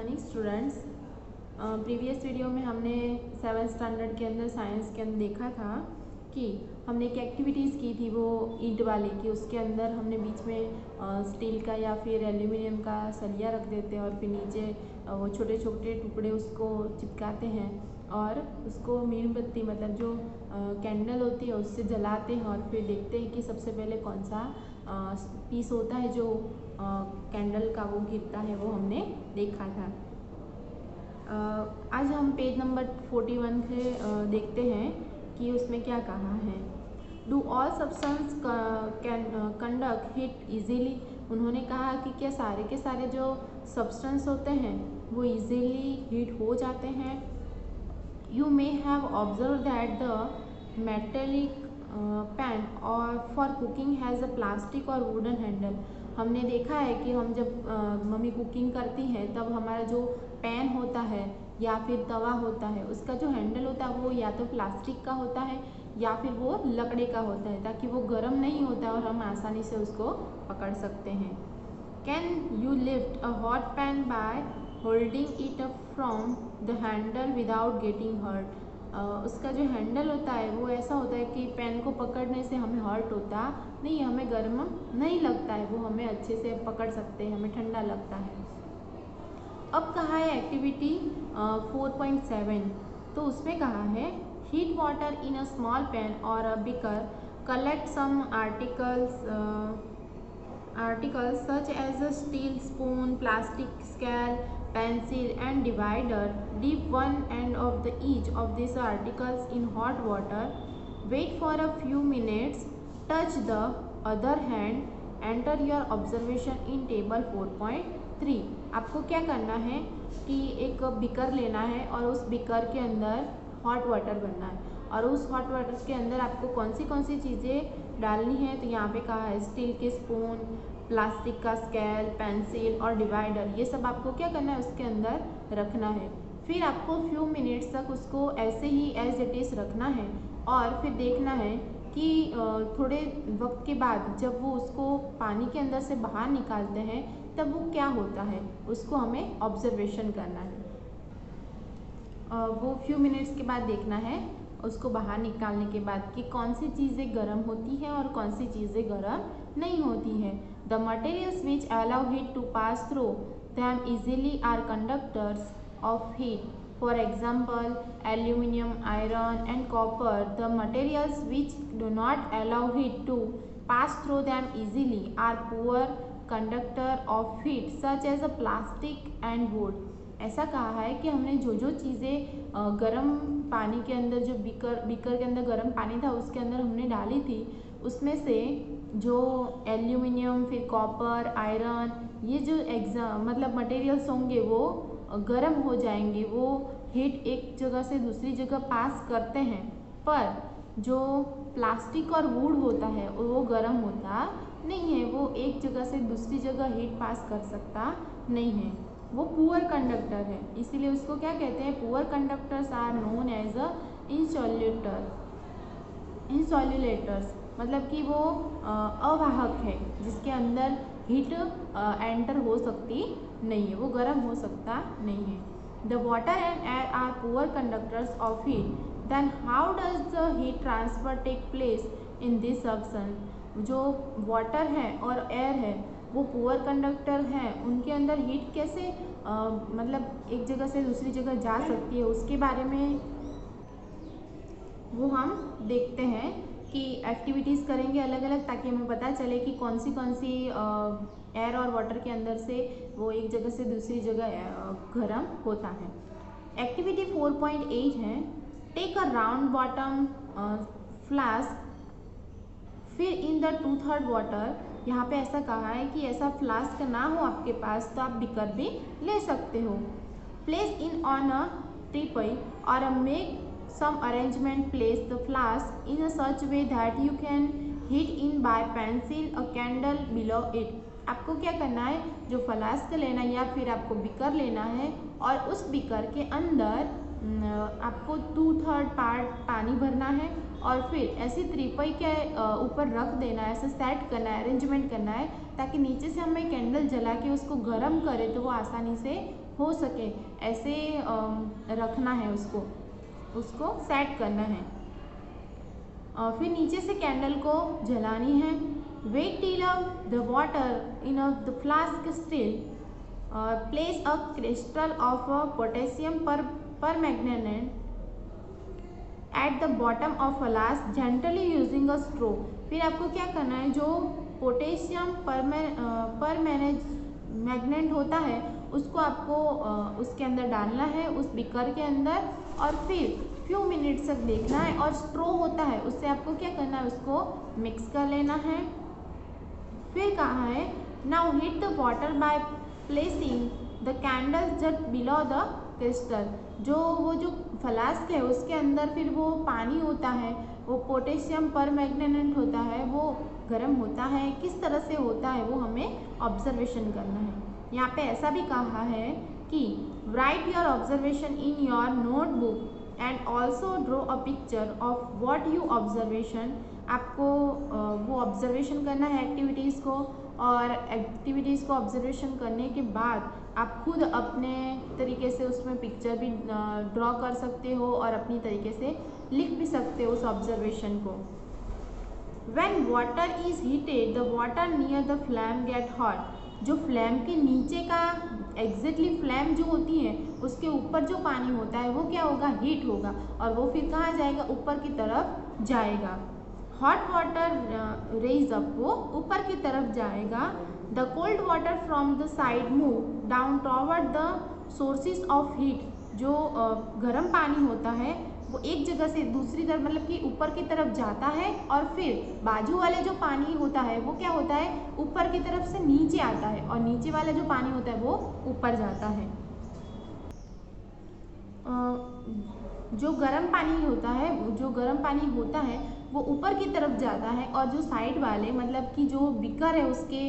Morning students. Previous video में हमने 7th standard के अंदर साइंस के अंदर देखा था कि हमने एक एक्टिविटीज़ की थी वो ईंट वाले की। उसके अंदर हमने बीच में स्टील का या फिर एल्यूमिनियम का सलिया रख देते हैं और फिर नीचे वो छोटे छोटे टुकड़े उसको चिपकाते हैं और उसको मोमबत्ती मतलब जो कैंडल होती है उससे जलाते हैं और फिर देखते हैं कि सबसे पहले कौन सा पीस होता है जो कैंडल का वो गिरता है, वो हमने देखा था। आज हम पेज नंबर 41 से देखते हैं कि उसमें क्या कहा है। Do all substance can conduct heat easily. उन्होंने कहा कि क्या सारे के सारे जो सब्सटेंस होते हैं वो इजीली हीट हो जाते हैं। You may have observe that the metallic pan और for cooking has a plastic और वुडन हैंडल। हमने देखा है कि हम जब मम्मी कुकिंग करती हैं तब हमारा जो पैन होता है या फिर तवा होता है उसका जो हैंडल होता है वो या तो प्लास्टिक का होता है या फिर वो लकड़ी का होता है, ताकि वो गर्म नहीं होता और हम आसानी से उसको पकड़ सकते हैं। Can you lift a hot pan by holding it up from the handle without getting hurt. उसका जो हैंडल होता है वो ऐसा होता है कि पेन को पकड़ने से हमें हर्ट होता नहीं, हमें गर्म नहीं लगता है, वो हमें अच्छे से पकड़ सकते हैं, हमें ठंडा लगता है। अब कहा है एक्टिविटी 4.7, तो उसमें कहा है heat water in a small pan और a beaker, collect some articles such as a steel spoon, plastic scale, pencil and divider. Dip one end of each of these articles in hot water. Wait for a few minutes. Touch the other hand. Enter your observation in table 4.3. आपको क्या करना है कि एक beaker लेना है और उस बिकर के अंदर हॉट वाटर भरना है और उस हॉट वाटर के अंदर आपको कौन सी चीज़ें डालनी है। तो यहाँ पे कहा है स्टील के स्पून, प्लास्टिक का स्केल, पेंसिल और डिवाइडर, ये सब आपको क्या करना है उसके अंदर रखना है। फिर आपको फ्यू मिनट्स तक उसको ऐसे ही एज इट इज़ रखना है और फिर देखना है कि थोड़े वक्त के बाद जब वो उसको पानी के अंदर से बाहर निकालते हैं तब वो क्या होता है, उसको हमें ऑब्जर्वेशन करना है। वो फ्यू मिनट्स के बाद देखना है उसको बाहर निकालने के बाद कि कौन सी चीज़ें गर्म होती हैं और कौन सी चीज़ें गर्म नहीं होती हैं। The materials which allow heat to pass through them easily are conductors of heat. For example aluminium, iron and copper. The materials which do not allow heat to pass through them easily are poor conductor of heat such as a plastic and wood. ऐसा कहा है कि हमने जो चीज़ें गर्म पानी के अंदर, जो बीकर के अंदर गर्म पानी था उसके अंदर हमने डाली थी, उसमें से जो एल्यूमिनियम, फिर कॉपर, आयरन, ये जो मतलब मटेरियल्स होंगे वो गर्म हो जाएंगे, वो हीट एक जगह से दूसरी जगह पास करते हैं। पर जो प्लास्टिक और वुड होता है वो गर्म होता नहीं है, वो एक जगह से दूसरी जगह हीट पास कर सकता नहीं है, वो पुअर कंडक्टर है। इसीलिए उसको क्या कहते हैं, poor conductors are known as a insulators, मतलब कि वो अवाहक है जिसके अंदर हीट एंटर हो सकती नहीं है, वो गर्म हो सकता नहीं है। The water and air are poor conductors of heat, then how does the heat transfer take place in this substance. जो वाटर है और एयर है वो पुअर कंडक्टर हैं, उनके अंदर हीट कैसे मतलब एक जगह से दूसरी जगह जा सकती है, उसके बारे में वो हम देखते हैं कि एक्टिविटीज़ करेंगे अलग अलग, ताकि हमें पता चले कि कौन सी एयर और वाटर के अंदर से वो एक जगह से दूसरी जगह गर्म होता है। एक्टिविटी 4.8 है take a round bottom flask, फिर इन द 2/3 वाटर। यहाँ पे ऐसा कहा है कि ऐसा फ्लास्क ना हो आपके पास तो आप बिकर भी ले सकते हो। Place in on a teapoy और make some arrangement. Place the flask in a such way that you can heat in by pencil a candle below it. आपको क्या करना है, जो फ्लास्क लेना है या फिर आपको बीकर लेना है और उस बीकर के अंदर आपको 2/3 पार्ट पानी भरना है और फिर ऐसे त्रिपाई के ऊपर रख देना है, ऐसे सेट करना है, अरेंजमेंट करना है ताकि नीचे से हमें कैंडल जला के उसको गर्म करें तो वो आसानी से हो सके। ऐसे रखना है, उसको सेट करना है। फिर नीचे से कैंडल को जलानी है। Wait till the water in the flask still, place a crystal of potassium permanganate at the bottom of flask gently using a straw. फिर आपको क्या करना है, जो पोटेशियम परमैंगनेट होता है उसको आपको उसके अंदर डालना है, उस बीकर के अंदर, और फिर फ्यू मिनट्स तक देखना है। और स्ट्रो होता है उससे आपको क्या करना है, उसको मिक्स कर लेना है। फिर कहा है now heat the water by placing the candle just below the crystal. वो जो फ्लास्क है उसके अंदर फिर वो पानी होता है, वो पोटेशियम परमैंगनेट होता है, वो गर्म होता है। किस तरह से होता है वो हमें ऑब्जर्वेशन करना है। यहाँ पे ऐसा भी कहा है कि right your observation in your notebook and also draw a picture of what you observation. आपको वो ऑब्जर्वेशन करना है एक्टिविटीज़ को, और एक्टिविटीज़ को ऑब्जर्वेशन करने के बाद आप खुद अपने तरीके से उसमें पिक्चर भी ड्रॉ कर सकते हो और अपनी तरीके से लिख भी सकते हो उस ऑब्जर्वेशन को। When water is heated, the water near the flame get hot। जो फ्लैम के नीचे का एग्जैक्टली फ्लैम जो होती है उसके ऊपर जो पानी होता है वो क्या होगा, हीट होगा, और वो फिर कहाँ जाएगा, ऊपर की तरफ जाएगा। हॉट वाटर रेज अप, वो ऊपर की तरफ जाएगा। The cold water from the side move down toward the sources of heat. जो गर्म पानी होता है वो एक जगह से दूसरी तरफ, मतलब कि ऊपर की तरफ जाता है, और फिर बाजू वाले जो पानी होता है वो क्या होता है, ऊपर की तरफ से नीचे आता है, और नीचे वाला जो पानी होता है वो ऊपर जाता है। जो गर्म पानी होता है वो ऊपर की तरफ जाता है, और जो साइड वाले मतलब कि जो बीकर है उसके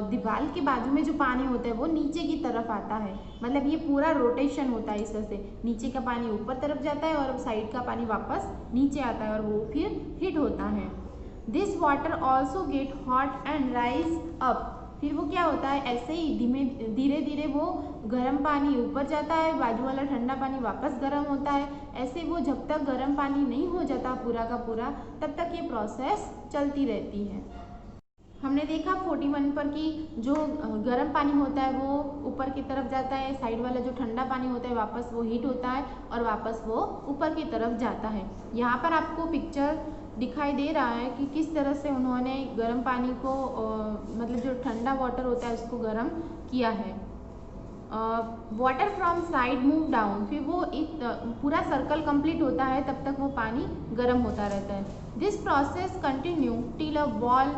दीवार के बाजू में जो पानी होता है वो नीचे की तरफ आता है। मतलब ये पूरा रोटेशन होता है इस तरह से, नीचे का पानी ऊपर तरफ जाता है और साइड का पानी वापस नीचे आता है और वो फिर हीट होता है। This water also get hot and rise up. फिर वो क्या होता है, ऐसे ही धीरे धीरे वो गर्म पानी ऊपर जाता है, बाजू वाला ठंडा पानी वापस गर्म होता है। ऐसे वो जब तक गर्म पानी नहीं हो जाता पूरा का पूरा, तब तक ये प्रोसेस चलती रहती है। हमने देखा 41 पर कि जो गर्म पानी होता है वो ऊपर की तरफ जाता है, साइड वाला जो ठंडा पानी होता है वापस वो हीट होता है और वापस वो ऊपर की तरफ जाता है। यहाँ पर आपको पिक्चर दिखाई दे रहा है कि किस तरह से उन्होंने गर्म पानी को मतलब जो ठंडा वाटर होता है उसको गर्म किया है। Water from side move down, फिर वो एक पूरा सर्कल कंप्लीट होता है तब तक वो पानी गर्म होता रहता है। This process continue till a ball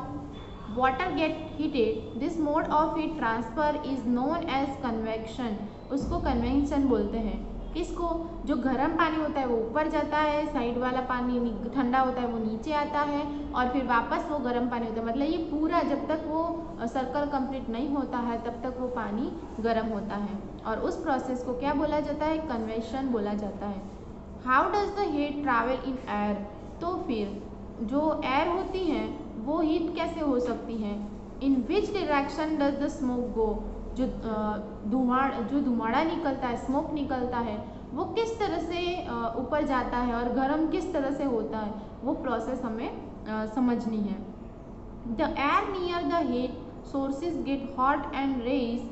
water get heated. This mode of heat transfer is known as convection. उसको कन्वेक्शन बोलते हैं। किसको, जो गर्म पानी होता है वो ऊपर जाता है, साइड वाला पानी ठंडा होता है वो नीचे आता है, और फिर वापस वो गर्म पानी होता है। मतलब ये पूरा जब तक वो सर्कल कंप्लीट नहीं होता है तब तक वो पानी गर्म होता है, और उस प्रोसेस को क्या बोला जाता है, कन्वेक्शन बोला जाता है। How does the heat travel in air. तो फिर जो एयर होती है वो हीट कैसे हो सकती है। In which direction does the smoke go. जो धुआंड़ा निकलता है, स्मोक निकलता है, वो किस तरह से ऊपर जाता है और गर्म किस तरह से होता है, वो प्रोसेस हमें समझनी है। The air near the heat sources get hot and rise.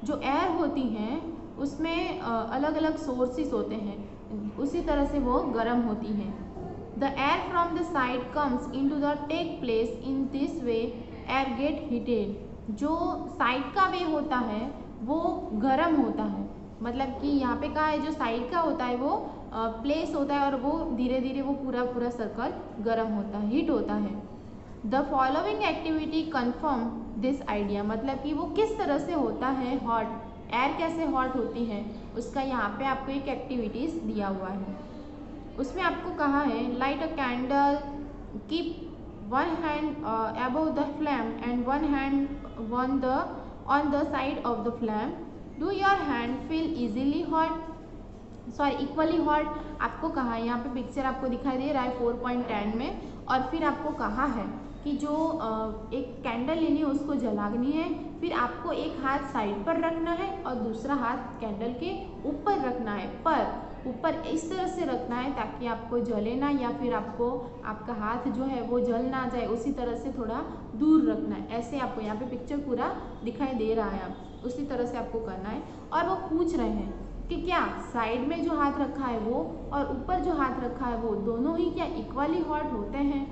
जो एयर होती हैं उसमें अलग अलग सोर्सेज होते हैं, उसी तरह से वो गर्म होती हैं। The air from the side comes in to the take place in this way air get heated. जो साइड का वे होता है वो गर्म होता है, मतलब कि यहाँ पे कहा है जो साइड का होता है वो प्लेस होता है, और वो धीरे धीरे वो पूरा सर्कल गर्म होता है, हीट होता है। The following activity confirm this idea. मतलब कि वो किस तरह से होता है हॉट, एयर कैसे हॉट होती है, उसका यहाँ पे आपको एक एक्टिविटीज़ दिया हुआ है। उसमें आपको कहा है light a candle, keep one hand above the flame and one hand on the side of the flame. Do your hand feel easily hot? Sorry equally hot आपको कहा है, यहाँ पे पिक्चर आपको दिखाई दे रहा है 4.10 में। और फिर आपको कहा है कि जो एक कैंडल लेनी है उसको जलानी है, फिर आपको एक हाथ साइड पर रखना है और दूसरा हाथ कैंडल के ऊपर रखना है, पर ऊपर इस तरह से रखना है ताकि आपको जले ना, या फिर आपको आपका हाथ जो है वो जल ना जाए, उसी तरह से थोड़ा दूर रखना है। ऐसे आपको यहाँ पे पिक्चर पूरा दिखाई दे रहा है, उसी तरह से आपको करना है। और वो पूछ रहे हैं कि क्या साइड में जो हाथ रखा है वो और ऊपर जो हाथ रखा है वो दोनों ही क्या इक्वली हॉट होते हैं?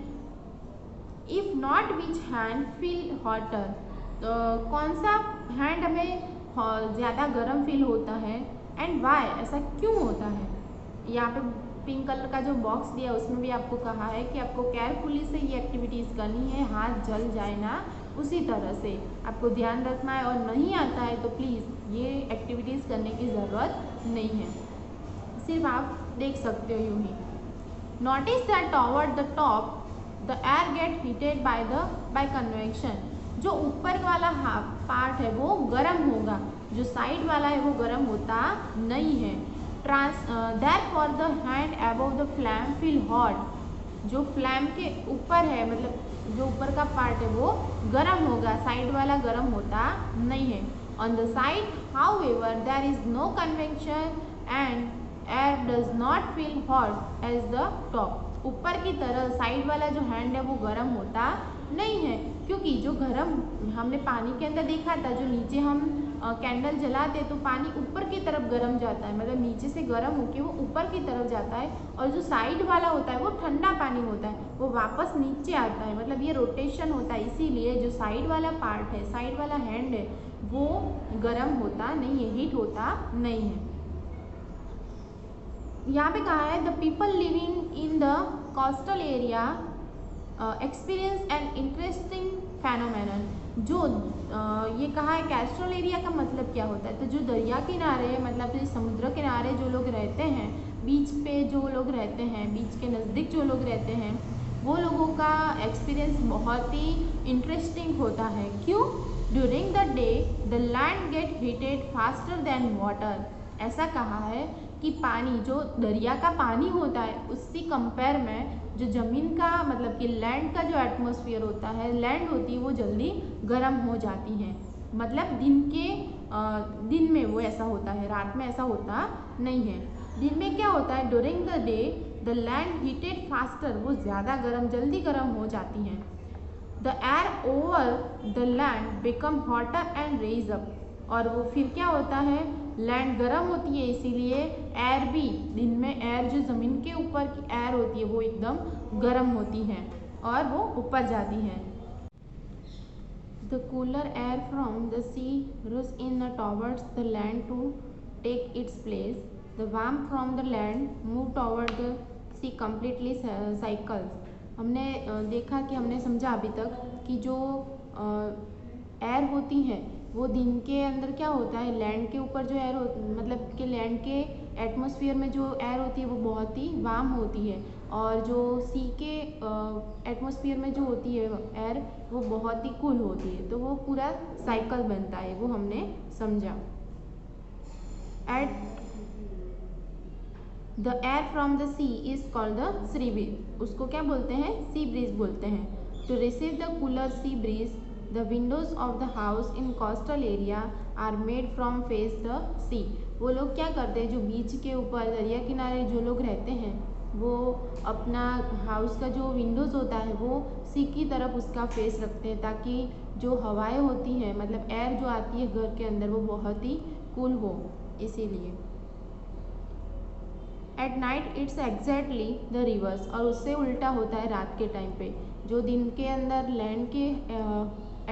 If not which hand feel hotter, तो कौन सा हैंड हमें ज़्यादा गर्म फील होता है, एंड वाई, ऐसा क्यों होता है? यहाँ पे पिंक कलर का जो बॉक्स दिया उसमें भी आपको कहा है कि आपको केयरफुली से ये एक्टिविटीज़ करनी है, हाथ जल जाए ना, उसी तरह से आपको ध्यान रखना है। और नहीं आता है तो प्लीज़ ये एक्टिविटीज़ करने की ज़रूरत नहीं है, सिर्फ आप देख सकते हो यूँ ही। Notice that toward the top the air get heated by convection. जो ऊपर वाला पार्ट है वो गर्म होगा, जो साइड वाला है वो गर्म होता नहीं है। Therefore the hand above the flame feel hot. जो फ्लैम के ऊपर है, मतलब जो ऊपर का पार्ट है वो गर्म होगा, साइड वाला गर्म होता नहीं है। On the side, however, there is no convection and air does not feel hot as the top. ऊपर की तरह साइड वाला जो हैंड है वो गर्म होता नहीं है, क्योंकि जो गर्म हमने पानी के अंदर देखा था, जो नीचे हम कैंडल जलाते तो पानी ऊपर की तरफ गर्म जाता है, मतलब नीचे से गर्म होके वो ऊपर की तरफ जाता है, और जो साइड वाला होता है वो ठंडा पानी होता है, वो वापस नीचे आता है, मतलब ये रोटेशन होता है। इसीलिए जो साइड वाला पार्ट है, साइड वाला हैंड है, वो गर्म होता नहीं है, हीट होता नहीं है। यहाँ पे कहा है the people living in the coastal area experience an interesting phenomenon. जो ये कहा है कोस्टल एरिया का मतलब क्या होता है, तो जो दरिया किनारे, मतलब समुद्र किनारे जो लोग रहते हैं, बीच पे जो लोग रहते हैं, बीच के नज़दीक जो लोग रहते हैं, वो लोगों का एक्सपीरियंस बहुत ही इंटरेस्टिंग होता है। क्यों? During the day the land gate heated faster than water. ऐसा कहा है कि पानी, जो दरिया का पानी होता है, उससे कंपेयर में जो ज़मीन का, मतलब कि लैंड का जो एटमॉस्फेयर होता है, लैंड होती है, वो जल्दी गर्म हो जाती है। मतलब दिन में वो ऐसा होता है, रात में ऐसा होता नहीं है। दिन में क्या होता है, during the day the land heated faster, वो ज़्यादा गर्म, जल्दी गर्म हो जाती हैं। The air over the land become hotter and rise up. और वो फिर क्या होता है, लैंड गर्म होती है, इसीलिए एयर भी, दिन में एयर जो ज़मीन के ऊपर की एयर होती है वो एकदम गर्म होती है और वो ऊपर जाती है। The cooler air from the sea rush in towards the land to take its place. The warm from the land move toward the sea completely cycles. हमने देखा कि हमने समझा अभी तक कि जो एयर होती है वो दिन के अंदर क्या होता है, लैंड के ऊपर जो एयर मतलब कि लैंड के एटमॉस्फेयर में जो एयर होती है वो बहुत ही वार्म होती है, और जो सी के एटमॉस्फेयर में जो होती है एयर वो बहुत ही कूल होती है। तो वो पूरा साइकिल बनता है, वो हमने समझा। At the air from the sea is called the sea breeze. उसको क्या बोलते हैं, सी ब्रीज बोलते हैं। To receive the cooler sea breeze the windows of the house in coastal area are made from face the sea. वो लोग क्या करते हैं, जो बीच के ऊपर दरिया किनारे जो लोग रहते हैं, वो अपना हाउस का जो विंडोज़ होता है वो सी की तरफ उसका फेस रखते हैं, ताकि जो हवाएं होती हैं, मतलब एयर जो आती है घर के अंदर, वो बहुत ही कूल हो, इसीलिए। At night it's exactly the reverse. और उससे उल्टा होता है रात के टाइम पे। जो दिन के अंदर लैंड के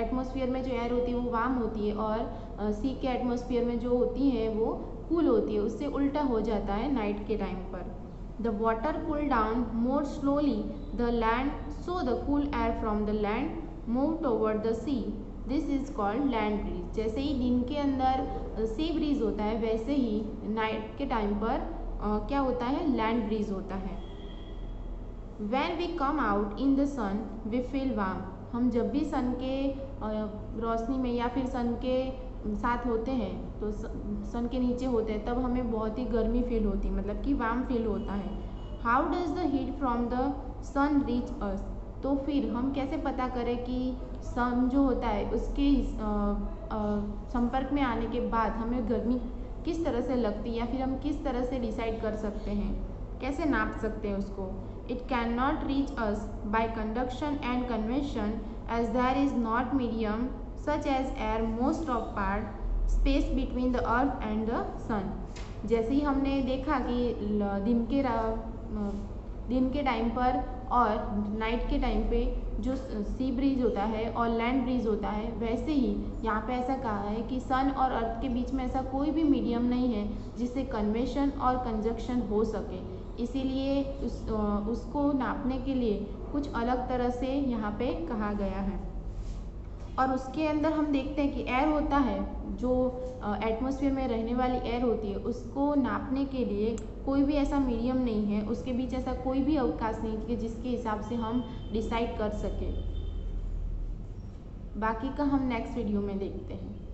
एटमॉस्फेयर में जो एयर होती है वो वार्म होती है, और सी के एटमॉस्फेयर में जो होती है वो कूल होती है, उससे उल्टा हो जाता है नाइट के टाइम पर। The water cool down more slowly the land, so the cool air from the land move toward the sea, this is called land breeze. जैसे ही दिन के अंदर सी ब्रीज होता है, वैसे ही नाइट के टाइम पर क्या होता है, लैंड ब्रीज होता है। When we come out in the sun we feel warm। हम जब भी सन के रोशनी में या फिर सन के साथ होते हैं तो सन के नीचे होते हैं तब हमें बहुत ही गर्मी फील होती है, मतलब कि वार्म फील होता है। How does the heat from the sun reach us? तो फिर हम कैसे पता करें कि सन जो होता है उसके संपर्क में आने के बाद हमें गर्मी किस तरह से लगती है या फिर हम किस तरह से डिसाइड कर सकते हैं, कैसे नाप सकते हैं उसको? It can not reach us by conduction and convection as there is not medium such as air most of part space between the earth and the sun. जैसे ही हमने देखा कि दिन के टाइम पर और नाइट के टाइम पे जो सी ब्रीज होता है और लैंड ब्रीज होता है, वैसे ही यहाँ पे ऐसा कहा है कि सन और अर्थ के बीच में ऐसा कोई भी मीडियम नहीं है जिससे कन्वेक्शन और कंजक्शन हो सके। इसीलिए उसको नापने के लिए कुछ अलग तरह से यहाँ पे कहा गया है। और उसके अंदर हम देखते हैं कि एयर होता है, जो एटमॉस्फेयर में रहने वाली एयर होती है, उसको नापने के लिए कोई भी ऐसा मीडियम नहीं है, उसके बीच ऐसा कोई भी अवकाश नहीं है जिसके हिसाब से हम डिसाइड कर सकें। बाकी का हम नेक्स्ट वीडियो में देखते हैं।